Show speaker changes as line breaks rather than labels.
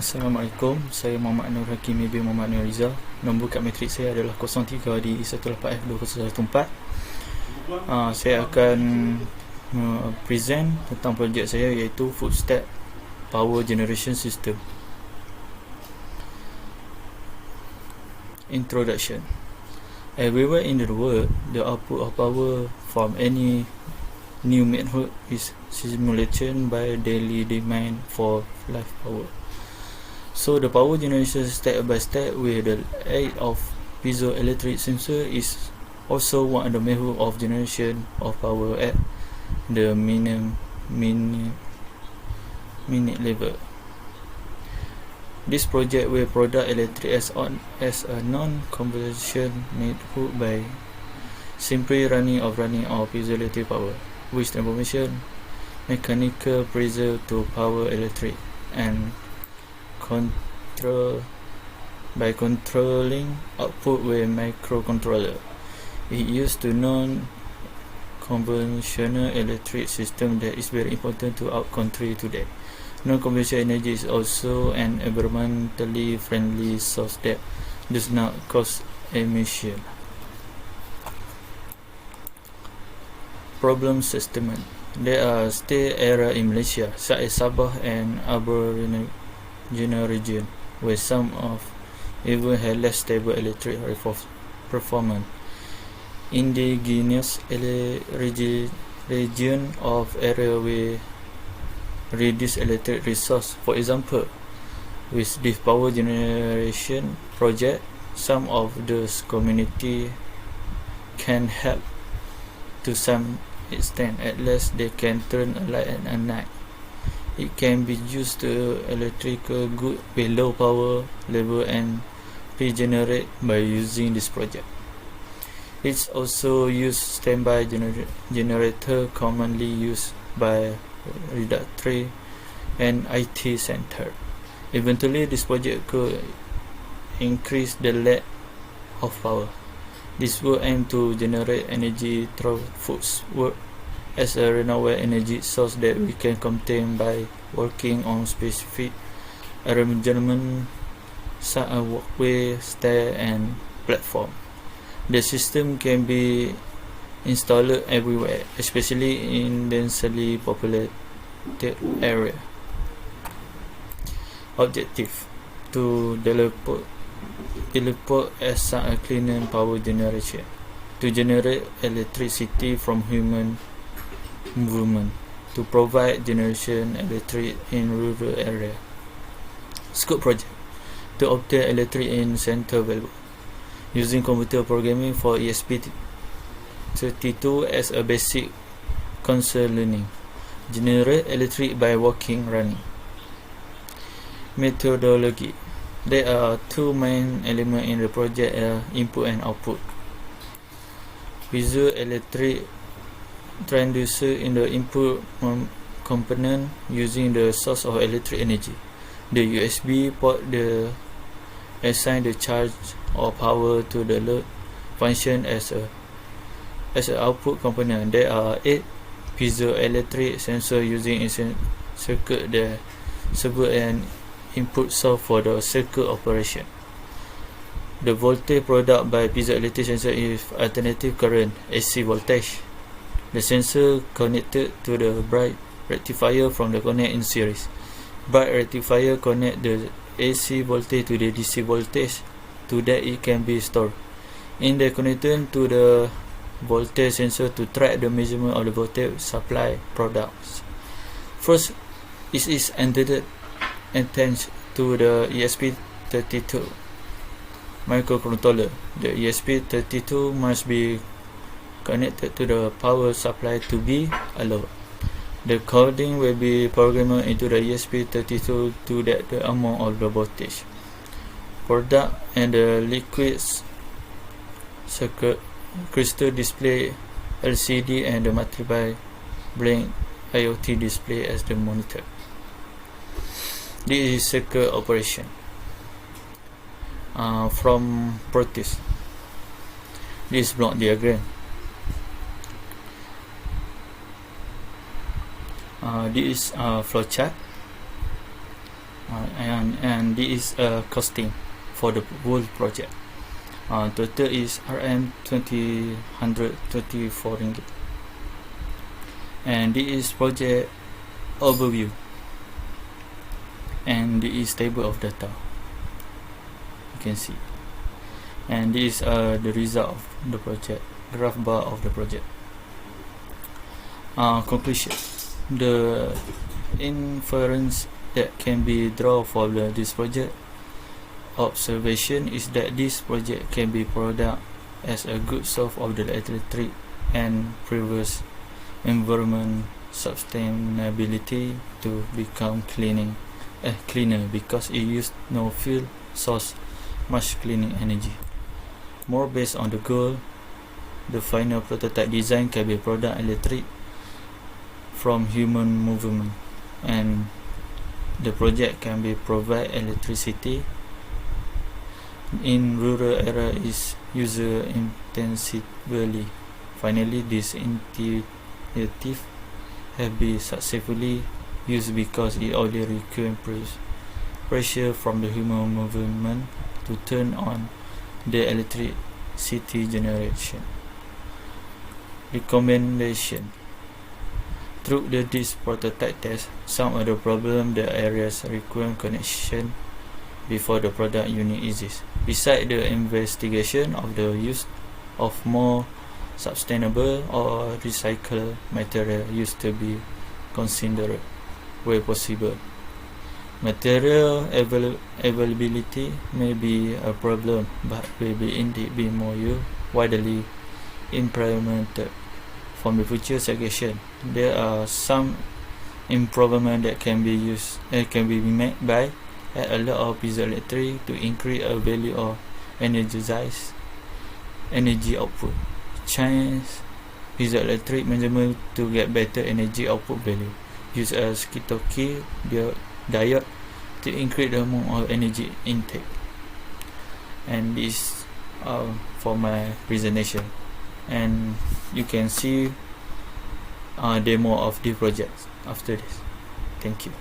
Assalamualaikum, saya Muhammad Nur Hakim bin Muhammad Nur Rizal. Nombor kad matrik saya adalah 03DEE18F2014. Saya akan present tentang projek saya, iaitu Footstep Power Generation System. Introduction. Everywhere in the world, the output of power from any new method is simulated by daily demand for live power. So the power generation step by step with the aid of piezoelectric sensor is also one of the methods of generation of power at the minute level. This project will produce electric as a non-conventional method by simply running of piezoelectric power, which transformation mechanical pressure to power electric and by controlling output with microcontroller. It used to non-conventional electric system that is very important to our country today. Non-conventional energy is also an environmentally friendly source that does not cause emission. Problem statement. There are still areas in Malaysia, such as Sabah and Aboriginal region, where some of even have less stable electric performance. Indigenous region of area with reduced electric resource. For example, with this power generation project, some of those community can help to some extent. At least they can turn a light at night. It can be used to electrical good with low power level and regenerate by using this project. It's also used standby generator commonly used by reductory and IT center. Eventually, this project could increase the lack of power. This will aim to generate energy through Footstep as a renewable energy source that we can contain by working on specific arrangement such as walkway, stair and platform. The system can be installed everywhere, especially in densely populated area. Objective: to develop as a cleaner power generation, to generate electricity from human movement, to provide generation electric in rural area. Scope project: to obtain electric in center value using computer programming for ESP32 as a basic console learning. Generate electric by walking, running. Methodology: there are two main elements in the project: input and output. Piezoelectric transducer in the input component using the source of electric energy. The USB port assign the charge or power to the load function as an output component. There are 8 piezoelectric sensors using circuit that serve an input source for the circuit operation. The voltage produced by piezoelectric sensor is alternating current AC voltage. The sensor connected to the bright rectifier from the connect in series. Bright rectifier connect the AC voltage to the DC voltage to that it can be stored. In the connection to the voltage sensor to track the measurement of the voltage supply products. First, it is attached to the ESP32 microcontroller. The ESP32 must be connected to the power supply to be allowed. The coding will be programmed into the ESP32 to that the amount of the voltage product and the liquid circuit crystal display LCD and the multiple blank IoT display as the monitor. This is circuit operation. From practice, this block diagram. This is flowchart. and this is costing for the whole project. Total is RM2024 ringgit. And this is project overview, and this is table of data, you can see, and this is the result of the project, graph bar of the project. Conclusion: the inference that can be drawn from this project observation is that this project can be product as a good source of the electric and previous environment sustainability to become cleaner because it used no fuel source much cleaning energy. More based on the goal, the final prototype design can be product electric from human movement, and the project can be provide electricity in rural area is user intensively. Finally, this initiative have been successfully used because it only requires pressure from the human movement to turn on the electricity generation. Recommendation: through this prototype test, some of the problem the areas require connection before the product unit exists. Besides the investigation of the use of more sustainable or recycled material used to be considered where possible. Material availability may be a problem, but will be indeed be more widely implemented. From the future suggestion, there are some improvement that can be made by add a lot of piezoelectric to increase a value of energy output. Change piezoelectric measurement to get better energy output value. Use a Skitoki diode to increase the amount of energy intake. And this for my presentation. And you can see demo of the project after this. Thank you.